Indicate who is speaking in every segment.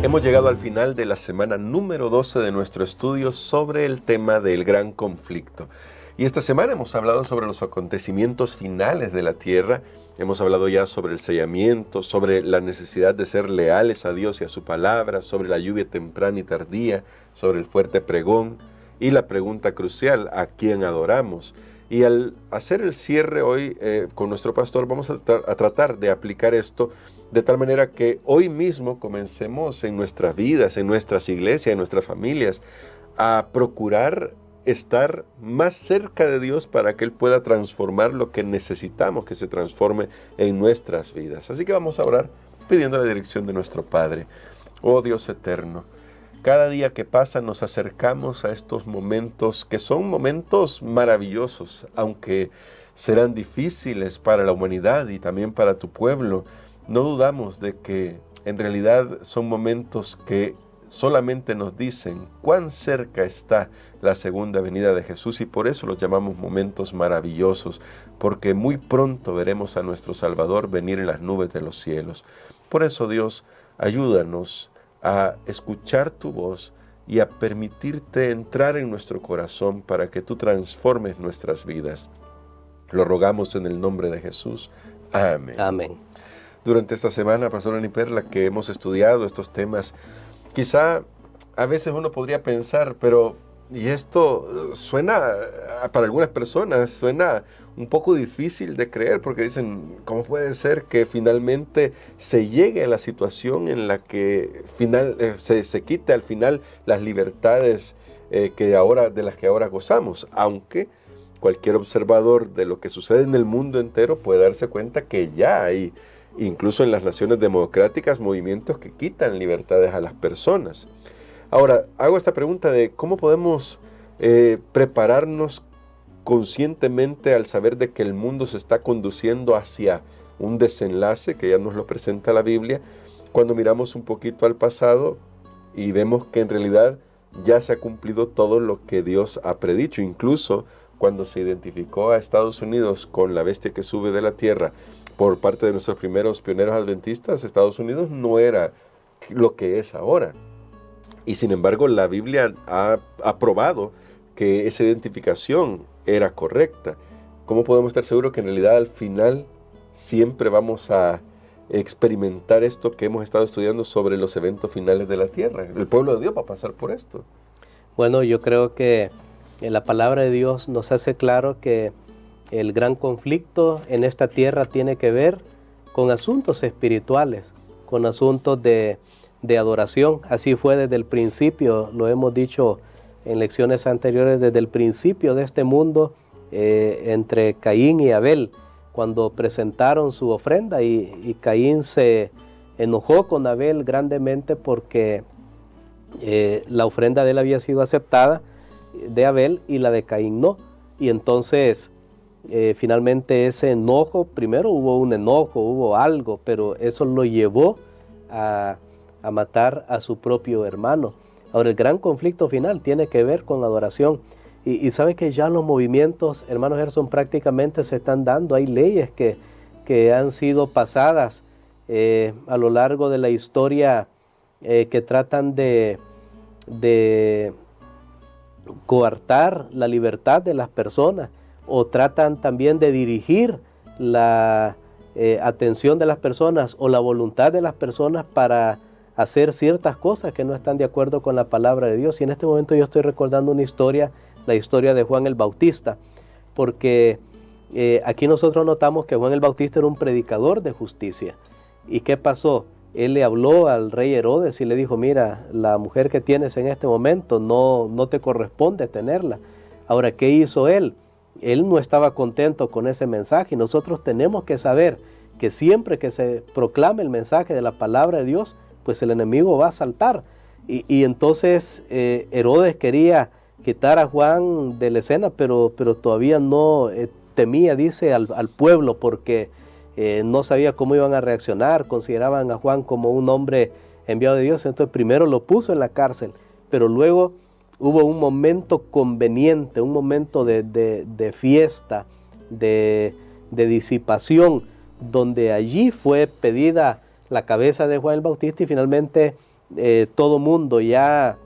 Speaker 1: Hemos llegado al final de la semana número 12 de nuestro estudio sobre el tema del gran conflicto. Y esta semana hemos hablado sobre los acontecimientos finales de la tierra. Hemos hablado ya sobre el sellamiento, sobre la necesidad de ser leales a Dios y a su palabra, sobre la lluvia temprana y tardía, sobre el fuerte pregón y la pregunta crucial, ¿a quién adoramos? Y al hacer el cierre hoy con nuestro pastor vamos a tratar de aplicar esto de tal manera que hoy mismo comencemos en nuestras vidas, en nuestras iglesias, en nuestras familias, a procurar estar más cerca de Dios para que Él pueda transformar lo que necesitamos que se transforme en nuestras vidas. Así que vamos a orar pidiendo la dirección de nuestro Padre. Oh Dios eterno, cada día que pasa nos acercamos a estos momentos que son momentos maravillosos, aunque serán difíciles para la humanidad y también para tu pueblo. No dudamos de que en realidad son momentos que solamente nos dicen cuán cerca está la segunda venida de Jesús y por eso los llamamos momentos maravillosos, porque muy pronto veremos a nuestro Salvador venir en las nubes de los cielos. Por eso, Dios, ayúdanos a escuchar tu voz y a permitirte entrar en nuestro corazón para que tú transformes nuestras vidas. Lo rogamos en el nombre de Jesús. Amén.
Speaker 2: Amén.
Speaker 1: Durante esta semana, Pastor Ani Perla, que hemos estudiado estos temas, quizá a veces uno podría pensar, pero y esto suena, para algunas personas, suena un poco difícil de creer, porque dicen, ¿cómo puede ser que finalmente se llegue a la situación en la que se quite al final las libertades de las que ahora gozamos? Aunque cualquier observador de lo que sucede en el mundo entero puede darse cuenta que ya hay, incluso en las naciones democráticas, movimientos que quitan libertades a las personas. Ahora, hago esta pregunta de cómo podemos prepararnos conscientemente al saber de que el mundo se está conduciendo hacia un desenlace, que ya nos lo presenta la Biblia, cuando miramos un poquito al pasado y vemos que en realidad ya se ha cumplido todo lo que Dios ha predicho. Incluso cuando se identificó a Estados Unidos con la bestia que sube de la tierra, por parte de nuestros primeros pioneros adventistas, Estados Unidos no era lo que es ahora. Y sin embargo, la Biblia ha probado que esa identificación era correcta. ¿Cómo podemos estar seguros que en realidad al final siempre vamos a experimentar esto que hemos estado estudiando sobre los eventos finales de la tierra? El pueblo de Dios va a pasar por esto.
Speaker 2: Bueno, yo creo que la palabra de Dios nos hace claro que el gran conflicto en esta tierra tiene que ver con asuntos espirituales, con asuntos de adoración. Así fue desde el principio, lo hemos dicho en lecciones anteriores, desde el principio de este mundo, entre Caín y Abel, cuando presentaron su ofrenda y Caín se enojó con Abel grandemente porque la ofrenda de él había sido aceptada, de Abel, y la de Caín no. Y entonces finalmente ese enojo, primero hubo un enojo, hubo algo, pero eso lo llevó a matar a su propio hermano. Ahora, el gran conflicto final tiene que ver con la adoración. Y sabe que ya los movimientos, hermano Gerson, prácticamente se están dando. Hay leyes que han sido pasadas a lo largo de la historia que tratan de coartar la libertad de las personas, o tratan también de dirigir la atención de las personas o la voluntad de las personas para hacer ciertas cosas que no están de acuerdo con la palabra de Dios. Y en este momento yo estoy recordando una historia, la historia de Juan el Bautista, porque aquí nosotros notamos que Juan el Bautista era un predicador de justicia. ¿Y qué pasó? Él le habló al rey Herodes y le dijo, mira, la mujer que tienes en este momento no te corresponde tenerla. Ahora, ¿qué hizo él? Él no estaba contento con ese mensaje, y nosotros tenemos que saber que siempre que se proclame el mensaje de la palabra de Dios, pues el enemigo va a saltar. Y entonces Herodes quería quitar a Juan de la escena, pero todavía no temía, dice, al pueblo, porque no sabía cómo iban a reaccionar, consideraban a Juan como un hombre enviado de Dios. Entonces primero lo puso en la cárcel, pero luego hubo un momento conveniente, un momento de fiesta, de disipación, donde allí fue pedida la cabeza de Juan el Bautista, y finalmente todo mundo ya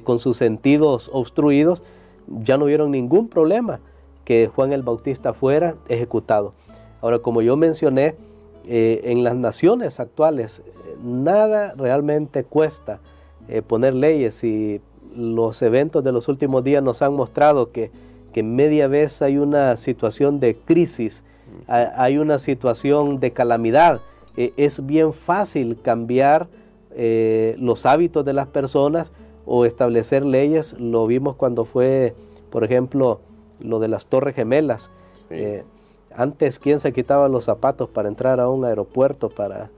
Speaker 2: con sus sentidos obstruidos, ya no vieron ningún problema que Juan el Bautista fuera ejecutado. Ahora, como yo mencioné, en las naciones actuales nada realmente cuesta poner leyes, y los eventos de los últimos días nos han mostrado que media vez hay una situación de crisis, hay una situación de calamidad. Es bien fácil cambiar los hábitos de las personas o establecer leyes. Lo vimos cuando fue, por ejemplo, lo de las Torres Gemelas. Sí. Antes, ¿quién se quitaba los zapatos para entrar a un aeropuerto para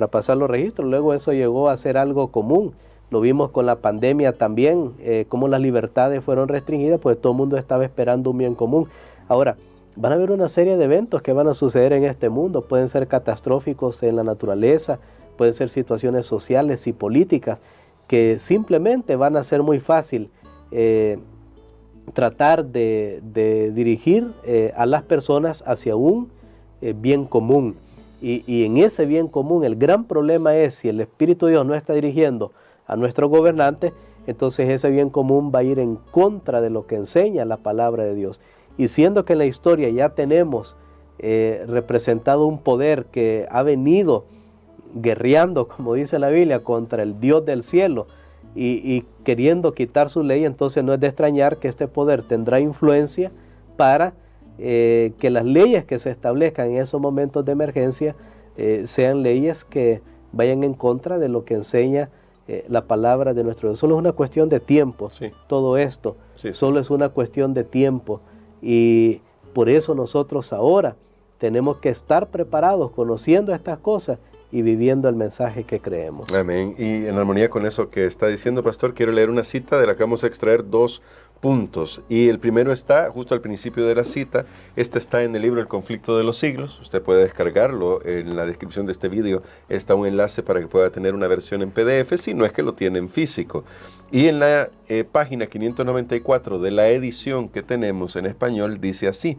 Speaker 2: pasar los registros? Luego eso llegó a ser algo común. Lo vimos con la pandemia también, cómo las libertades fueron restringidas, pues todo el mundo estaba esperando un bien común. Ahora, van a haber una serie de eventos que van a suceder en este mundo. Pueden ser catastróficos en la naturaleza, pueden ser situaciones sociales y políticas que simplemente van a ser muy fácil tratar de dirigir a las personas hacia un bien común. Y en ese bien común el gran problema es, si el Espíritu de Dios no está dirigiendo a nuestros gobernantes, entonces ese bien común va a ir en contra de lo que enseña la palabra de Dios. Y siendo que en la historia ya tenemos representado un poder que ha venido guerreando, como dice la Biblia, contra el Dios del cielo y queriendo quitar su ley, entonces no es de extrañar que este poder tendrá influencia para que las leyes que se establezcan en esos momentos de emergencia sean leyes que vayan en contra de lo que enseña la palabra de nuestro Dios. Solo es una cuestión de tiempo, sí. Todo esto, sí. Solo es una cuestión de tiempo, y por eso nosotros ahora tenemos que estar preparados, conociendo estas cosas y viviendo el mensaje que creemos.
Speaker 1: Amén. Y en armonía con eso que está diciendo, pastor, quiero leer una cita de la que vamos a extraer 2 puntos. Y el primero está justo al principio de la cita. Este está en el libro El Conflicto de los Siglos. Usted puede descargarlo. En la descripción de este video está un enlace para que pueda tener una versión en PDF, si no es que lo tiene en físico. Y en la página 594 de la edición que tenemos en español dice así: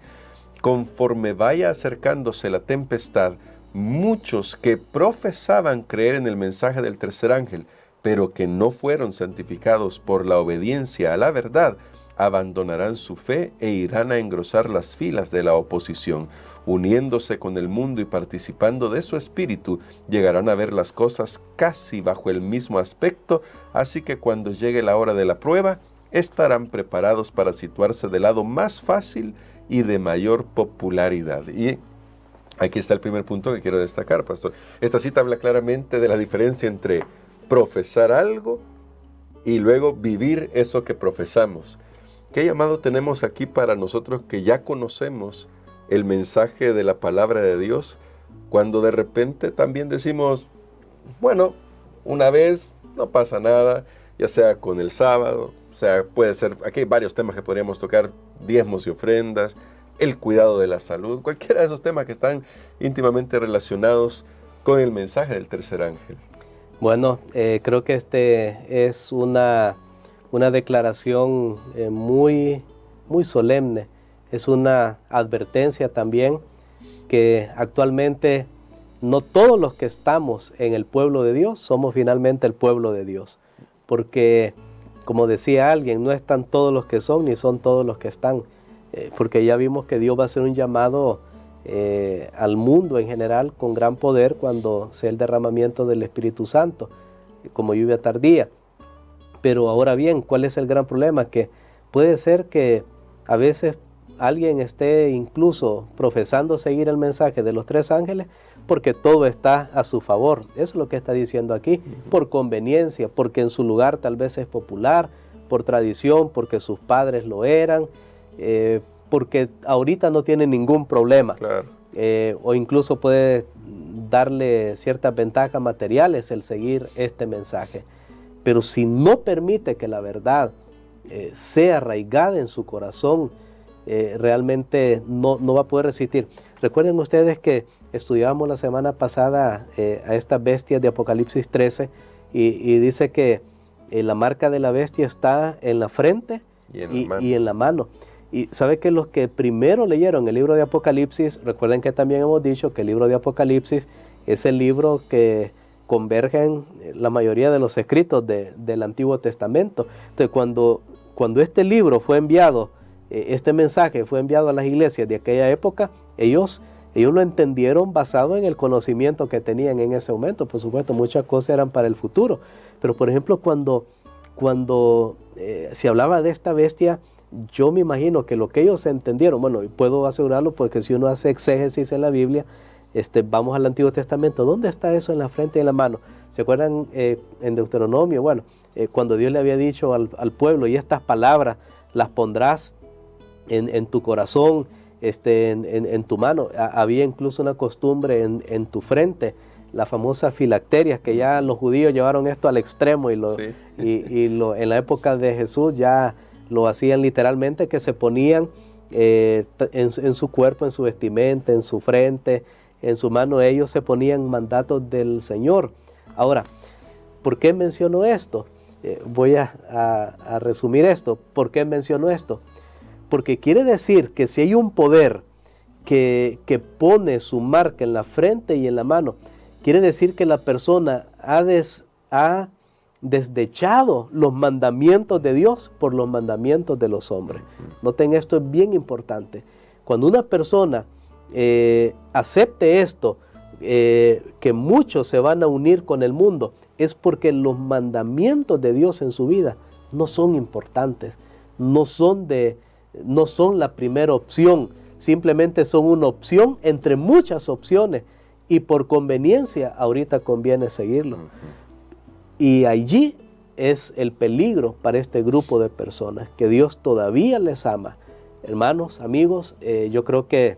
Speaker 1: conforme vaya acercándose la tempestad, muchos que profesaban creer en el mensaje del tercer ángel, pero que no fueron santificados por la obediencia a la verdad, abandonarán su fe e irán a engrosar las filas de la oposición. Uniéndose con el mundo y participando de su espíritu, llegarán a ver las cosas casi bajo el mismo aspecto, así que cuando llegue la hora de la prueba, estarán preparados para situarse del lado más fácil y de mayor popularidad. Y aquí está el primer punto que quiero destacar, pastor. Esta cita habla claramente de la diferencia entre profesar algo y luego vivir eso que profesamos. ¿Qué llamado tenemos aquí para nosotros que ya conocemos el mensaje de la palabra de Dios, cuando de repente también decimos, bueno, una vez no pasa nada, ya sea con el sábado, o sea, puede ser, aquí hay varios temas que podríamos tocar, diezmos y ofrendas, el cuidado de la salud, cualquiera de esos temas que están íntimamente relacionados con el mensaje del tercer ángel?
Speaker 2: Bueno, creo que este es una declaración muy solemne. Es una advertencia también que actualmente no todos los que estamos en el pueblo de Dios somos finalmente el pueblo de Dios. Porque, como decía alguien, no están todos los que son ni son todos los que están. Porque ya vimos que Dios va a hacer un llamado al mundo en general con gran poder cuando sea el derramamiento del Espíritu Santo, como lluvia tardía. Pero ahora bien, ¿cuál es el gran problema? Que puede ser que a veces alguien esté incluso profesando seguir el mensaje de los 3 ángeles porque todo está a su favor. Eso es lo que está diciendo aquí, por conveniencia, porque en su lugar tal vez es popular, por tradición, porque sus padres lo eran, porque ahorita no tiene ningún problema. Claro. O incluso puede darle ciertas ventajas materiales el seguir este mensaje. Pero si no permite que la verdad sea arraigada en su corazón, realmente no va a poder resistir. Recuerden ustedes que estudiamos la semana pasada a estas bestias de Apocalipsis 13 y dice que la marca de la bestia está en la frente y en la mano. Y sabe que los que primero leyeron el libro de Apocalipsis, recuerden que también hemos dicho que el libro de Apocalipsis es el libro que convergen la mayoría de los escritos del Antiguo Testamento. Entonces, cuando este libro fue enviado, este mensaje fue enviado a las iglesias de aquella época, ellos lo entendieron basado en el conocimiento que tenían en ese momento. Por supuesto, muchas cosas eran para el futuro. Pero, por ejemplo, cuando se hablaba de esta bestia, yo me imagino que lo que ellos entendieron, bueno, y puedo asegurarlo porque si uno hace exégesis en la Biblia, vamos al Antiguo Testamento, ¿dónde está eso en la frente y en la mano? ¿Se acuerdan en Deuteronomio? Bueno, cuando Dios le había dicho al pueblo, y estas palabras las pondrás en tu corazón, en tu mano. Había incluso una costumbre en tu frente, la famosa filacterias, que ya los judíos llevaron esto al extremo en la época de Jesús ya lo hacían literalmente, que se ponían en su cuerpo, en su vestimenta, en su frente, en su mano. Ellos se ponían mandatos del Señor. Ahora, ¿por qué menciono esto? Voy a resumir esto. ¿Por qué menciono esto? Porque quiere decir que si hay un poder que pone su marca en la frente y en la mano, quiere decir que la persona ha desechado los mandamientos de Dios por los mandamientos de los hombres. Noten, esto es bien importante. Cuando una persona acepte esto, que muchos se van a unir con el mundo, es porque los mandamientos de Dios en su vida no son importantes, no son la primera opción, simplemente son una opción entre muchas opciones, y por conveniencia ahorita conviene seguirlo. Y allí es el peligro para este grupo de personas, que Dios todavía les ama. Hermanos, amigos, yo creo que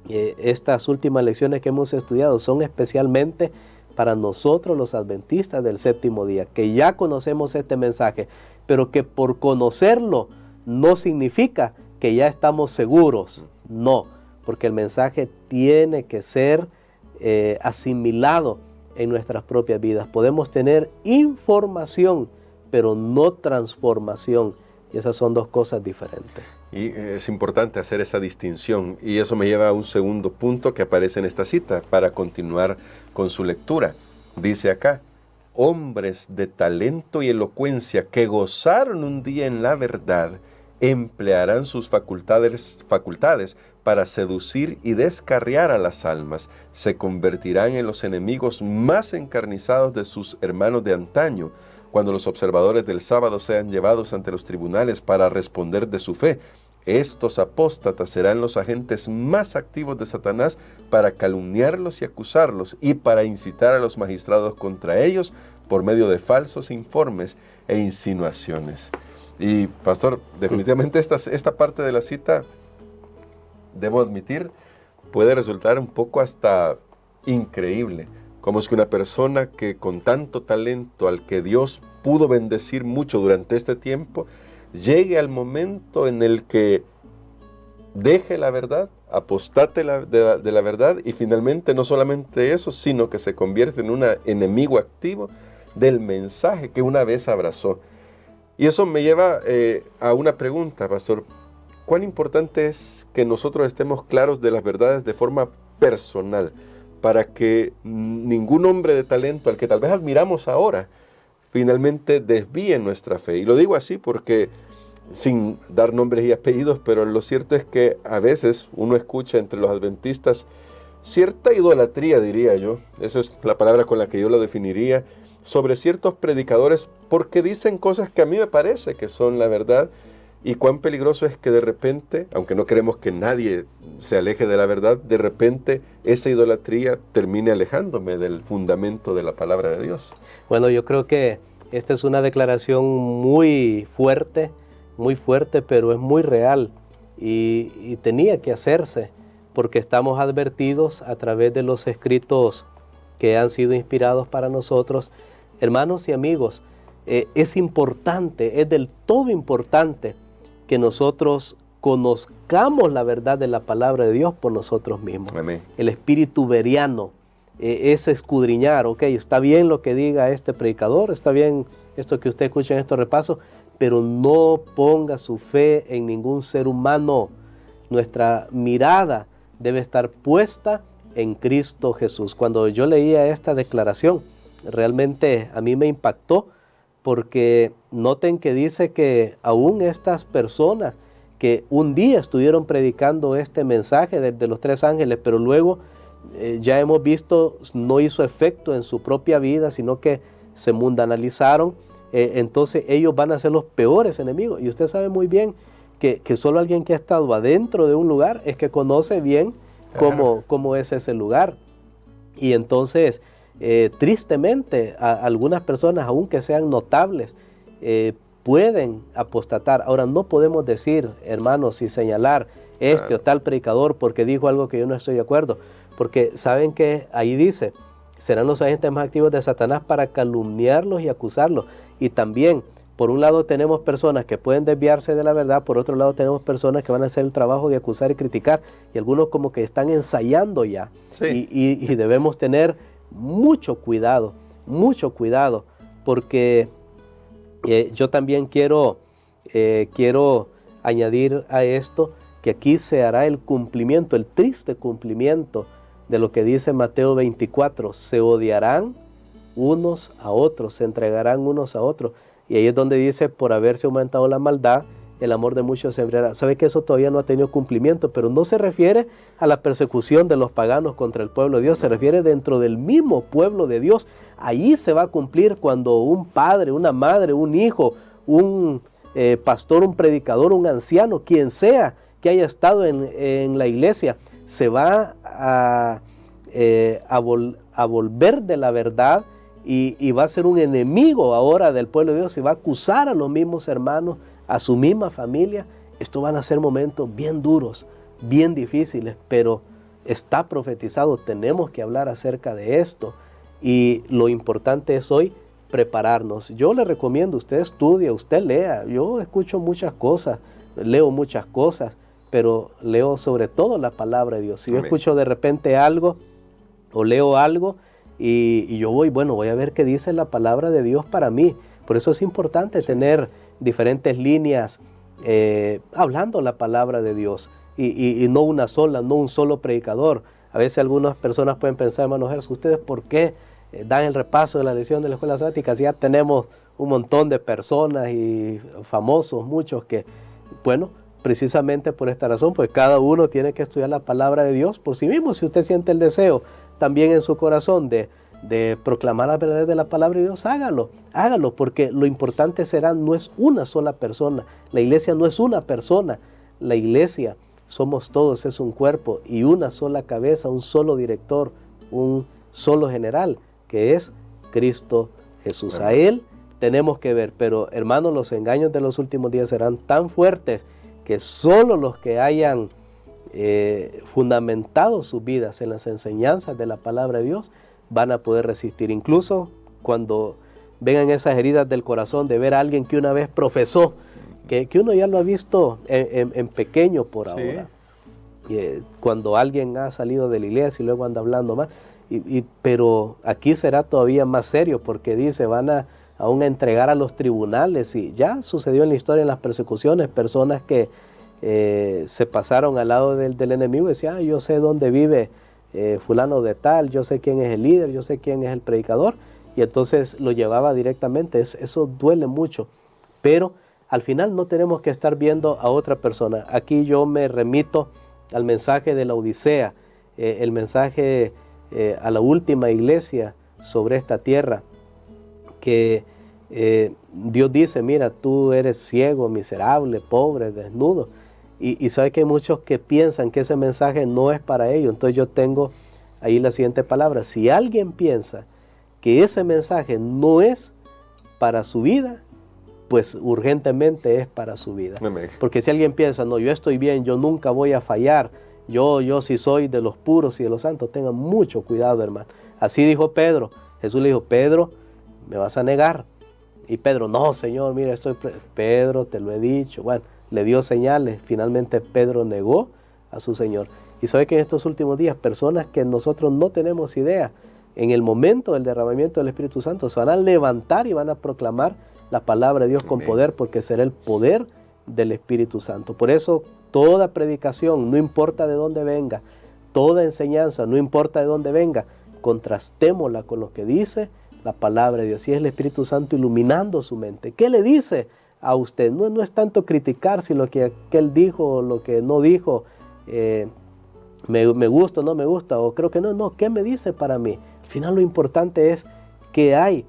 Speaker 2: estas últimas lecciones que hemos estudiado son especialmente para nosotros los adventistas del séptimo día, que ya conocemos este mensaje, pero que por conocerlo no significa que ya estamos seguros. No, porque el mensaje tiene que ser asimilado en nuestras propias vidas. Podemos tener información, pero no transformación. Y esas son dos cosas diferentes.
Speaker 1: Y es importante hacer esa distinción. Y eso me lleva a un segundo punto que aparece en esta cita para continuar con su lectura. Dice acá: hombres de talento y elocuencia que gozaron un día en la verdad, emplearán sus facultades para seducir y descarriar a las almas. Se convertirán en los enemigos más encarnizados de sus hermanos de antaño, cuando los observadores del sábado sean llevados ante los tribunales para responder de su fe. Estos apóstatas serán los agentes más activos de Satanás para calumniarlos y acusarlos, y para incitar a los magistrados contra ellos por medio de falsos informes e insinuaciones. Y pastor, definitivamente esta parte de la cita, debo admitir, puede resultar un poco hasta increíble. Como es que una persona que con tanto talento, al que Dios pudo bendecir mucho durante este tiempo, llegue al momento en el que deje la verdad, apostate de la verdad, y finalmente no solamente eso, sino que se convierte en un enemigo activo del mensaje que una vez abrazó. Y eso me lleva a una pregunta, pastor. ¿Cuán importante es que nosotros estemos claros de las verdades de forma personal, para que ningún hombre de talento al que tal vez admiramos ahora finalmente desvíe nuestra fe? Y lo digo así porque, sin dar nombres y apellidos, pero lo cierto es que a veces uno escucha entre los adventistas cierta idolatría, diría yo, esa es la palabra con la que yo lo definiría, sobre ciertos predicadores, porque dicen cosas que a mí me parece que son la verdad. Y cuán peligroso es que de repente, aunque no queremos que nadie se aleje de la verdad, de repente esa idolatría termine alejándome del fundamento de la palabra de Dios.
Speaker 2: Bueno, yo creo que esta es una declaración muy fuerte, pero es muy real, y tenía que hacerse, porque estamos advertidos a través de los escritos que han sido inspirados para nosotros. Hermanos y amigos, es importante, es del todo importante que nosotros conozcamos la verdad de la palabra de Dios por nosotros mismos.
Speaker 1: Amén.
Speaker 2: El espíritu veriano es escudriñar. Ok, está bien lo que diga este predicador, está bien esto que usted escucha en estos repasos, pero no ponga su fe en ningún ser humano. Nuestra mirada debe estar puesta en Cristo Jesús. Cuando yo leía esta declaración, realmente a mí me impactó, porque noten que dice que aún estas personas que un día estuvieron predicando este mensaje de los 3 ángeles, pero luego ya hemos visto, no hizo efecto en su propia vida, sino que se mundanalizaron, entonces ellos van a ser los peores enemigos. Y usted sabe muy bien que solo alguien que ha estado adentro de un lugar es que conoce bien cómo es ese lugar. Y entonces, tristemente, algunas personas, aunque sean notables, pueden apostatar. Ahora, no podemos decir, hermanos, y señalar o tal predicador porque dijo algo que yo no estoy de acuerdo, porque saben que ahí dice, serán los agentes más activos de Satanás para calumniarlos y acusarlos. Y también, por un lado tenemos personas que pueden desviarse de la verdad, por otro lado tenemos personas que van a hacer el trabajo de acusar y criticar, y algunos como que están ensayando ya. Sí. Y debemos tener mucho cuidado, porque yo también quiero añadir a esto que aquí se hará el cumplimiento, el triste cumplimiento de lo que dice Mateo 24, se odiarán unos a otros, se entregarán unos a otros. Y ahí es donde dice, por haberse aumentado la maldad, el amor de muchos se enfriará. Sabe que eso todavía no ha tenido cumplimiento, pero no se refiere a la persecución de los paganos contra el pueblo de Dios, se refiere dentro del mismo pueblo de Dios. Ahí se va a cumplir cuando un padre, una madre, un hijo, un pastor, un predicador, un anciano, quien sea que haya estado en la iglesia, se va a volver de la verdad y va a ser un enemigo ahora del pueblo de Dios y va a acusar a los mismos hermanos, a su misma familia. Estos van a ser momentos bien duros, bien difíciles, pero está profetizado, tenemos que hablar acerca de esto, y lo importante es hoy prepararnos. Yo le recomiendo, usted estudie, usted lea. Yo escucho muchas cosas, leo muchas cosas, pero leo sobre todo la palabra de Dios. Si yo escucho de repente algo o leo algo y yo voy a ver qué dice la palabra de Dios para mí. Por eso es importante tener diferentes líneas hablando la palabra de Dios y no una sola, no un solo predicador. A veces algunas personas pueden pensar, hermano Gerson, ¿ustedes por qué dan el repaso de la lección de la escuela sabática? Ya tenemos un montón de personas y famosos, muchos que, bueno, precisamente por esta razón, pues cada uno tiene que estudiar la palabra de Dios por sí mismo. Si usted siente el deseo también en su corazón de proclamar la verdad de la palabra de Dios, hágalo, porque lo importante será, no es una sola persona, la iglesia no es una persona, la iglesia somos todos, es un cuerpo y una sola cabeza, un solo director, un solo general, que es Cristo Jesús. A Él tenemos que ver, pero hermanos, los engaños de los últimos días serán tan fuertes que solo los que hayan fundamentado sus vidas en las enseñanzas de la palabra de Dios van a poder resistir. Incluso cuando vengan esas heridas del corazón de ver a alguien que una vez profesó, que uno ya lo ha visto en pequeño por ahora. Cuando alguien ha salido de la iglesia y luego anda hablando más, pero aquí será todavía más serio, porque dice, van aún a entregar a los tribunales, y ya sucedió en la historia, en las persecuciones, personas que se pasaron al lado del enemigo y decían, yo sé dónde vive fulano de tal, yo sé quién es el líder, yo sé quién es el predicador, y entonces lo llevaba directamente. Eso duele mucho, pero al final no tenemos que estar viendo a otra persona. Aquí yo me remito al mensaje de la Odisea, el mensaje a la última iglesia sobre esta tierra, que Dios dice, mira, tú eres ciego, miserable, pobre, desnudo, y sabe que hay muchos que piensan que ese mensaje no es para ellos. Entonces yo tengo ahí la siguiente palabra: si alguien piensa que ese mensaje no es para su vida, pues urgentemente es para su vida. Porque si alguien piensa, no, yo estoy bien, yo nunca voy a fallar, yo sí soy de los puros y de los santos, tengan mucho cuidado, hermano. Así dijo Pedro. Jesús le dijo, Pedro, me vas a negar. Y Pedro, no, Señor, mira, Pedro, te lo he dicho. Bueno, le dio señales. Finalmente Pedro negó a su Señor. Y sabe que en estos últimos días, personas que nosotros no tenemos idea, en el momento del derramamiento del Espíritu Santo, se van a levantar y van a proclamar la palabra de Dios con poder, porque será el poder del Espíritu Santo. Por eso, toda predicación, no importa de dónde venga, toda enseñanza, no importa de dónde venga, contrastémosla con lo que dice la palabra de Dios, y es el Espíritu Santo iluminando su mente. ¿Qué le dice a usted? No es tanto criticar si lo que aquel dijo o lo que no dijo, me gusta o no me gusta, o creo que no, ¿qué me dice para mí? Al final lo importante es qué hay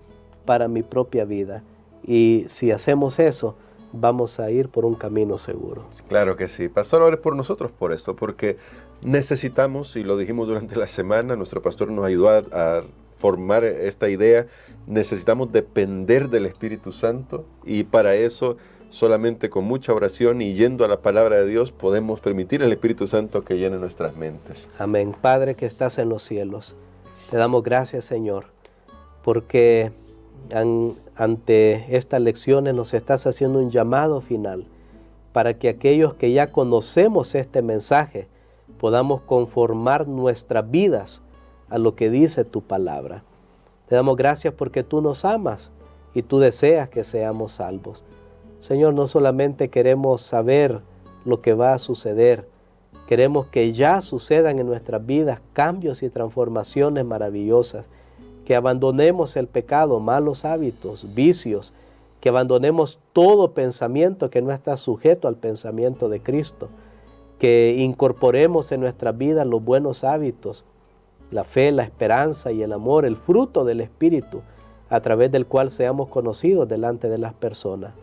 Speaker 2: para mi propia vida, y si hacemos eso, vamos a ir por un camino seguro.
Speaker 1: Claro que sí. Pastor, ore por nosotros por esto, porque necesitamos, y lo dijimos durante la semana, nuestro pastor nos ayudó a formar esta idea, necesitamos depender del Espíritu Santo, y para eso solamente con mucha oración y yendo a la palabra de Dios podemos permitir al Espíritu Santo que llene nuestras mentes.
Speaker 2: Amén. Padre que estás en los cielos, te damos gracias, Señor, porque ante estas lecciones nos estás haciendo un llamado final para que aquellos que ya conocemos este mensaje podamos conformar nuestras vidas a lo que dice tu palabra. Te damos gracias porque tú nos amas y tú deseas que seamos salvos. Señor, no solamente queremos saber lo que va a suceder, queremos que ya sucedan en nuestras vidas cambios y transformaciones maravillosas, que abandonemos el pecado, malos hábitos, vicios, que abandonemos todo pensamiento que no está sujeto al pensamiento de Cristo, que incorporemos en nuestra vida los buenos hábitos, la fe, la esperanza y el amor, el fruto del Espíritu, a través del cual seamos conocidos delante de las personas.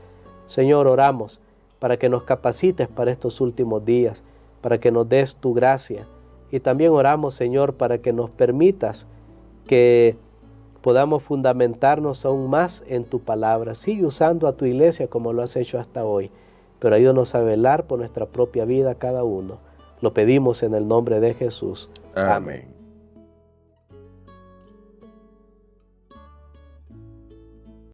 Speaker 2: Señor, oramos para que nos capacites para estos últimos días, para que nos des tu gracia, y también oramos, Señor, para que nos permitas que podamos fundamentarnos aún más en tu palabra. Sigue usando a tu iglesia como lo has hecho hasta hoy, pero ayúdanos a velar por nuestra propia vida cada uno. Lo pedimos en el nombre de Jesús.
Speaker 1: Amén.